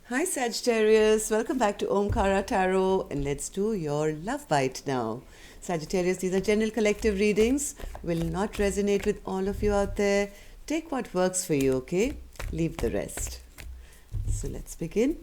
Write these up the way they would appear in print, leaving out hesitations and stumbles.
Hi Sagittarius, welcome back to Omkara Tarot and let's do your love bite now. Sagittarius, these are general collective readings, will not resonate with all of you out there. Take what works for you, okay? Leave the rest. So let's begin.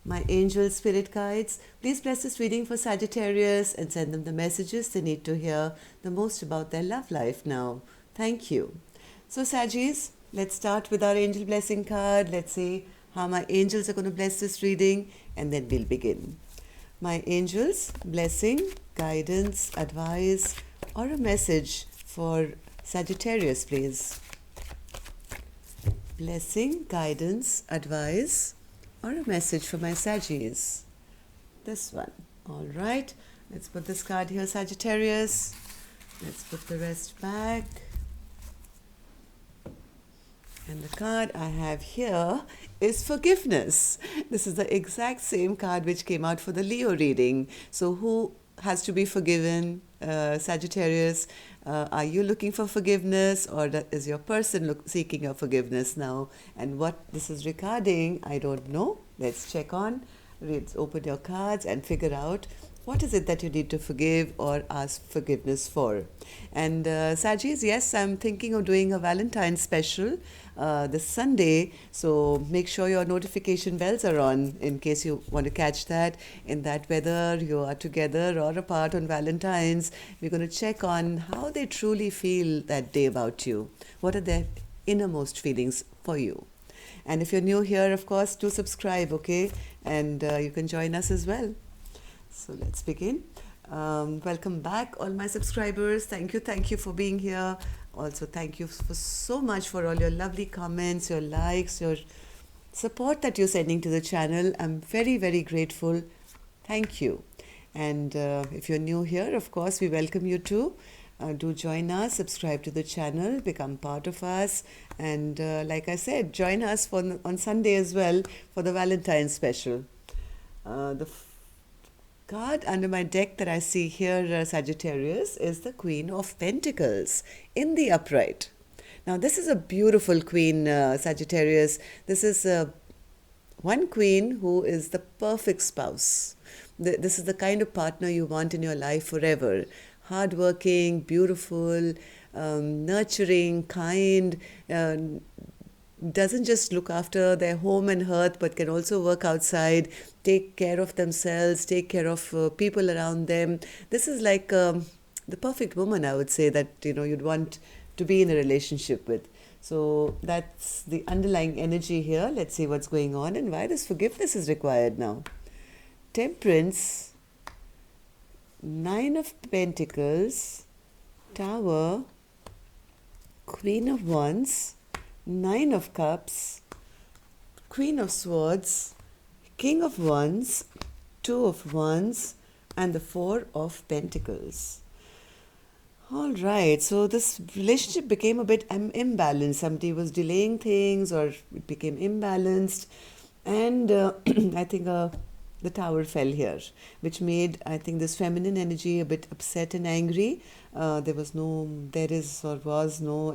My angel spirit guides, please bless this reading for Sagittarius and send them the messages they need to hear the most about their love life now. Thank you. So Saggis, let's start with our angel blessing card. Let's see how my angels are going to bless this reading and then we'll begin. My angels, blessing, guidance, advice, or a message for Sagittarius, please. Blessing, guidance, advice, or a message for my Saggis. This one. All right. Let's put this card here, Sagittarius. Let's put the rest back. And the card I have here is forgiveness. This is the exact same card which came out for the Leo reading. So who has to be forgiven? Sagittarius, are you looking for forgiveness, or is your person seeking a forgiveness now? And what this is regarding, I don't know. Let's check on. Let's open your cards and figure out what is it that you need to forgive or ask forgiveness for. And Saggis, yes, I'm thinking of doing a Valentine's special this Sunday, so make sure your notification bells are on in case you want to catch that. In that, whether you are together or apart on Valentine's, we're going to check on how they truly feel that day about you. What are their innermost feelings for you? And if you're new here, of course, do subscribe, okay? And you can join us as well. So let's begin. Welcome back, all my subscribers. Thank you for being here. Also, thank you for so much for all your lovely comments, your likes, your support that you're sending to the channel. I'm very, very grateful. Thank you. And if you're new here, of course, we welcome you too. Do join us, subscribe to the channel, become part of us, and like I said, join us on Sunday as well for the Valentine's special. The card under my deck that I see here, Sagittarius, is the Queen of Pentacles in the upright. Now, this is a beautiful queen, Sagittarius. This is one queen who is the perfect spouse. This is the kind of partner you want in your life forever. Hardworking, beautiful, nurturing, kind, doesn't just look after their home and hearth, but can also work outside, take care of themselves, take care of people around them. This is like the perfect woman, I would say, that you'd want to be in a relationship with. So that's the underlying energy here. Let's see what's going on and why this forgiveness is required now. Temperance, Nine of Pentacles, Tower, Queen of Wands, Nine of Cups, Queen of Swords, King of Wands, Two of Wands, and the Four of Pentacles. All right, so this relationship became a bit imbalanced. Somebody was delaying things, or it became imbalanced, and I think the tower fell here, which made, I think, this feminine energy a bit upset and angry. There was no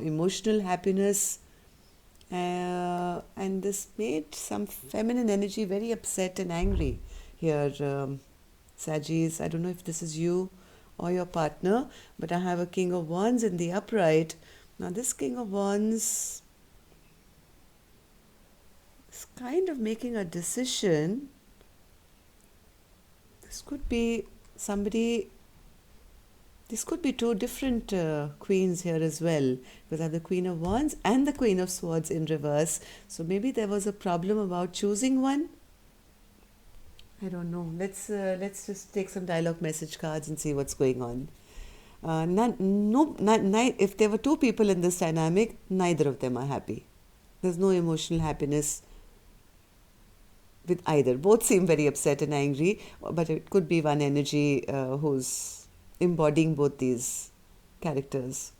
emotional happiness. And this made some feminine energy very upset and angry here, Saggis. I don't know if this is you or your partner, but I have a King of Wands in the upright. Now, this King of Wands is kind of making a decision. This could be somebody. This could be two different queens here as well, because I have the Queen of Wands and the Queen of Swords in reverse. So maybe there was a problem about choosing one. I don't know. Let's just take some dialogue message cards and see what's going on. If there were two people in this dynamic, neither of them are happy. There's no emotional happiness with either. Both seem very upset and angry, but it could be one energy who's embodying both these characters.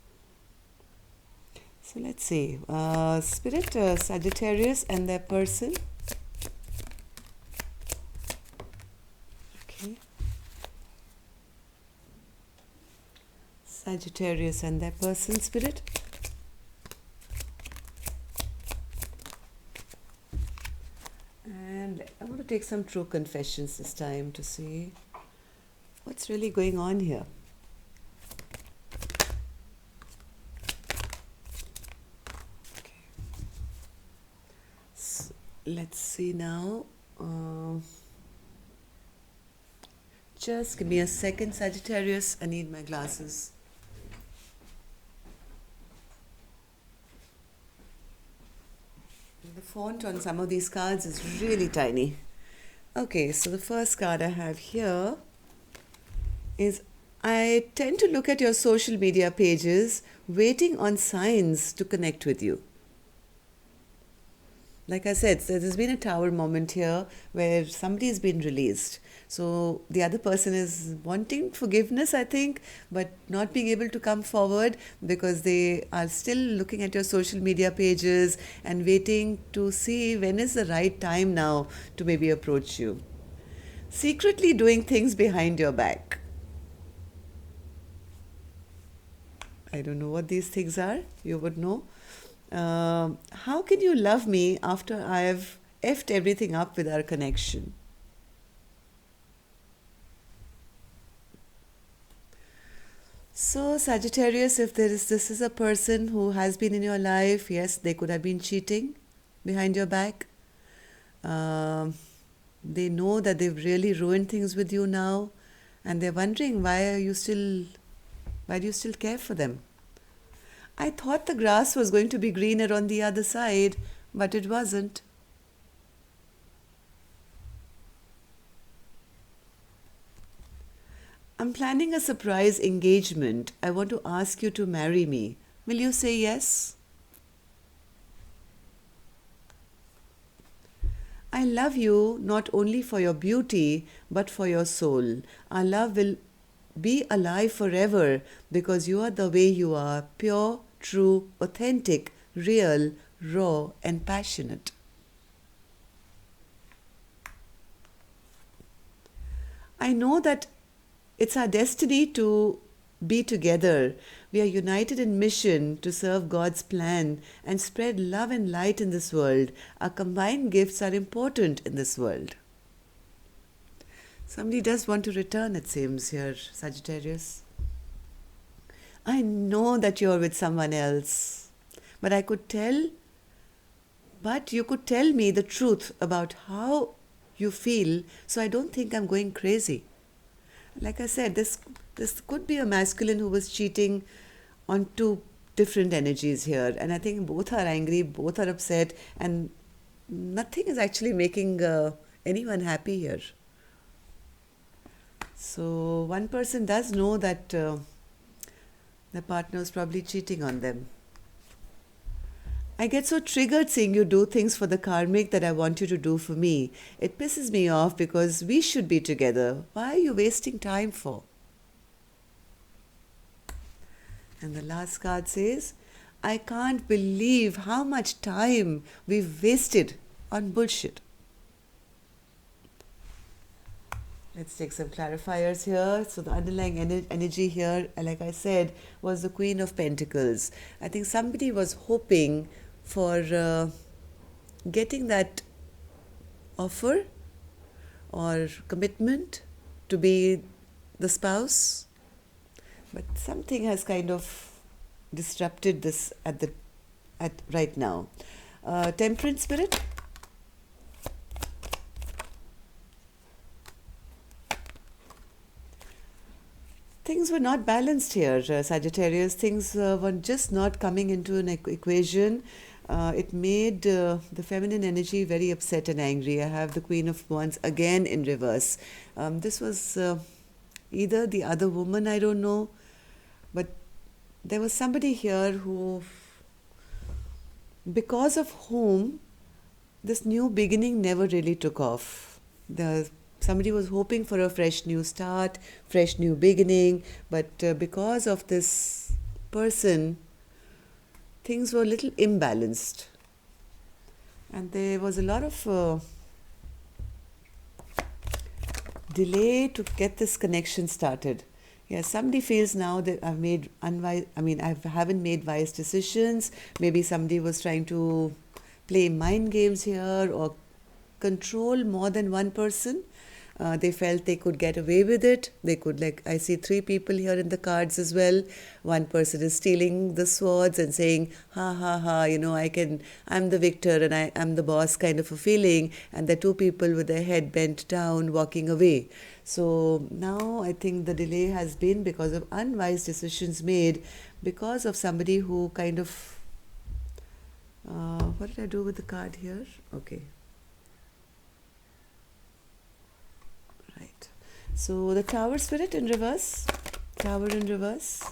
So let's see. Spirit, Sagittarius and their person. Okay. Sagittarius and their person, Spirit. And I want to take some true confessions this time to see what's really going on here. Okay. So let's see now. Just give me a second, Sagittarius. I need my glasses. The font on some of these cards is really tiny. Okay, so the first card I have here is I tend to look at your social media pages waiting on signs to connect with you. Like I said, so there's been a tower moment here where somebody's been released. So the other person is wanting forgiveness, I think, but not being able to come forward because they are still looking at your social media pages and waiting to see when is the right time now to maybe approach you. Secretly doing things behind your back. I don't know what these things are. You would know. How can you love me after I've effed everything up with our connection? So, Sagittarius, if this is a person who has been in your life, yes, they could have been cheating behind your back. Um, they know that they've really ruined things with you now, and they're wondering why do you still care for them? I thought the grass was going to be greener on the other side, but it wasn't. I'm planning a surprise engagement. I want to ask you to marry me. Will you say yes? I love you not only for your beauty, but for your soul. Our love will be alive forever because you are the way you are, pure, true, authentic, real, raw, and passionate. I know that it's our destiny to be together. We are united in mission to serve God's plan and spread love and light in this world. Our combined gifts are important in this world. Somebody does want to return, it seems, here, Sagittarius. I know that you're with someone else, but you could tell me the truth about how you feel, so I don't think I'm going crazy. Like I said, this could be a masculine who was cheating on two different energies here, and I think both are angry, both are upset, and nothing is actually making anyone happy here. So one person does know that their partner is probably cheating on them. I get so triggered seeing you do things for the karmic that I want you to do for me. It pisses me off because we should be together. Why are you wasting time for? And the last card says, I can't believe how much time we've wasted on bullshit. Let's take some clarifiers here. So the underlying energy here, like I said, was the Queen of Pentacles. I think somebody was hoping for getting that offer or commitment to be the spouse, but something has kind of disrupted this at right now. Temperance spirit. Things were not balanced here, Sagittarius. Things were just not coming into an equation. It made the feminine energy very upset and angry. I have the Queen of Wands again in reverse. This was either the other woman, I don't know, but there was somebody here who, because of whom this new beginning never really took off. Somebody was hoping for a fresh new start, fresh new beginning, but because of this person, things were a little imbalanced. And there was a lot of delay to get this connection started. Yeah, somebody feels now that I haven't made wise decisions. Maybe somebody was trying to play mind games here or control more than one person. They felt they could get away with it. They could, like, I see three people here in the cards as well. One person is stealing the swords and saying, ha ha ha, I'm the victor and I'm the boss, kind of a feeling. And the two people with their head bent down walking away. So now I think the delay has been because of unwise decisions made, because of somebody who kind of, what did I do with the card here? Okay. Right. So the Tower Spirit in reverse. Tower in reverse.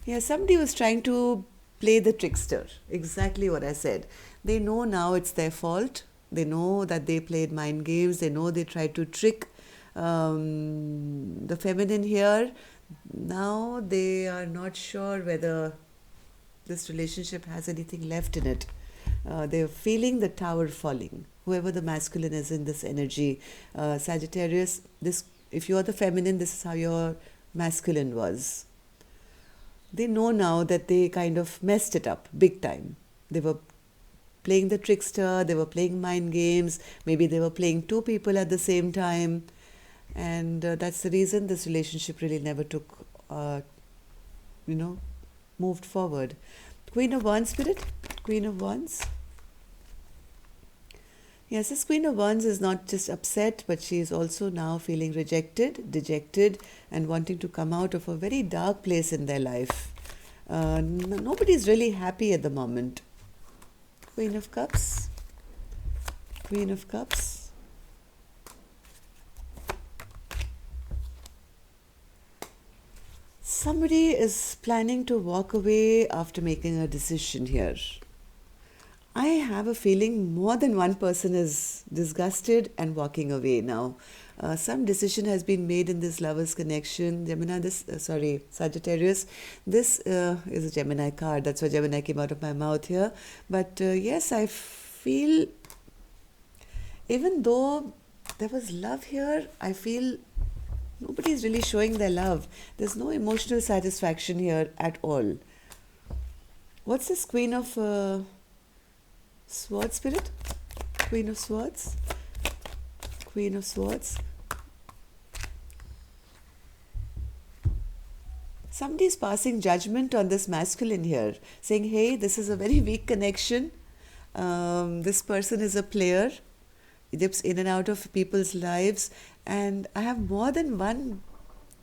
Yeah, somebody was trying to play the trickster. Exactly what I said. They know now it's their fault. They know that they played mind games. They know they tried to trick the feminine here. Now they are not sure whether this relationship has anything left in it. They're feeling the tower falling. Whoever the masculine is in this energy, Sagittarius, this, if you're the feminine, this is how your masculine was. They know now that they kind of messed it up big time. They were playing the trickster, they were playing mind games, maybe they were playing two people at the same time, and that's the reason this relationship really never took, moved forward. Queen of Wands Spirit, Queen of Wands. Yes, this Queen of Wands is not just upset, but she is also now feeling rejected, dejected, and wanting to come out of a very dark place in their life. Nobody is really happy at the moment. Queen of Cups, Queen of Cups. Somebody is planning to walk away after making a decision here. I have a feeling more than one person is disgusted and walking away now. Some decision has been made in this lovers connection. Sagittarius. This is a Gemini card. That's why Gemini came out of my mouth here. But yes, I feel, even though there was love here, I feel nobody is really showing their love. There's no emotional satisfaction here at all. What's this Queen of Swords Spirit? Queen of Swords? Queen of Swords. Somebody is passing judgment on this masculine here, saying, hey, this is a very weak connection. This person is a player. It dips in and out of people's lives. And I have more than one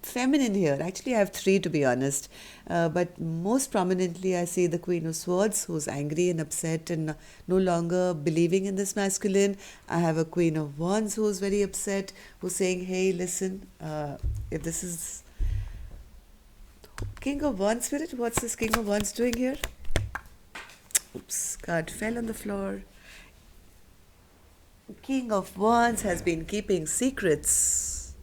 feminine here. Actually, I have three, to be honest. But most prominently, I see the Queen of Swords, who's angry and upset and no longer believing in this masculine. I have a Queen of Wands who's very upset, who's saying, hey, listen, if this is King of Wands Spirit, what's this King of Wands doing here? Oops, card fell on the floor. King of Wands has been keeping secrets.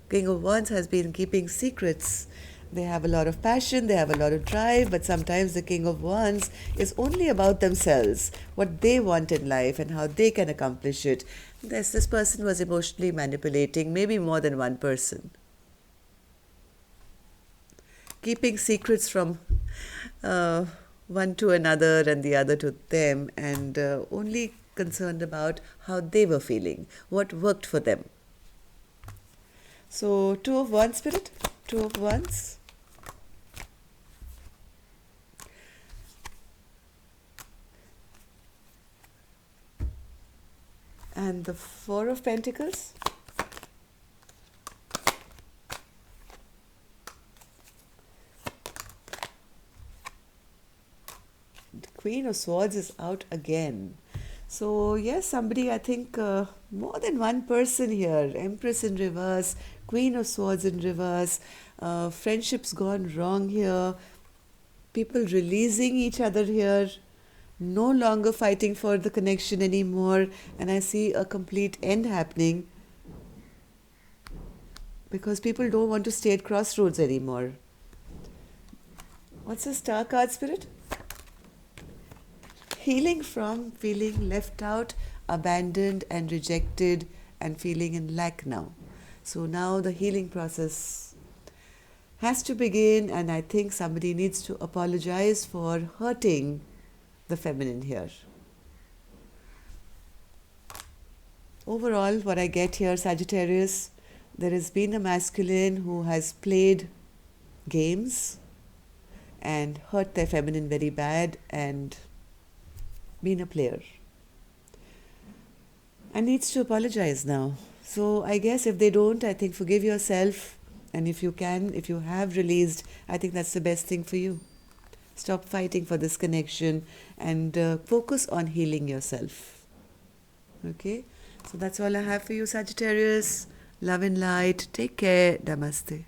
King of Wands has been keeping secrets. They have a lot of passion, they have a lot of drive, but sometimes the King of Wands is only about themselves, what they want in life and how they can accomplish it. This person was emotionally manipulating maybe more than one person. Keeping secrets from one to another and the other to them, and only concerned about how they were feeling, what worked for them. So, Two of Wands Spirit, Two of Wands. And the Four of Pentacles. The Queen of Swords is out again. So yes, somebody, I think more than one person here. Empress in reverse, Queen of Swords in reverse, friendships gone wrong here, people releasing each other here, no longer fighting for the connection anymore, and I see a complete end happening because people don't want to stay at crossroads anymore. What's the Star card, Spirit? Healing from feeling left out, abandoned and rejected and feeling in lack now. So now the healing process has to begin, and I think somebody needs to apologize for hurting the feminine here. Overall, what I get here, Sagittarius, there has been a masculine who has played games and hurt their feminine very bad and been a player and needs to apologize now. So I guess if they don't, I think forgive yourself, and if you can, if you have released, I think that's the best thing for you. Stop fighting for this connection and focus on healing yourself. Okay? So that's all I have for you, Sagittarius. Love and light. Take care. Namaste.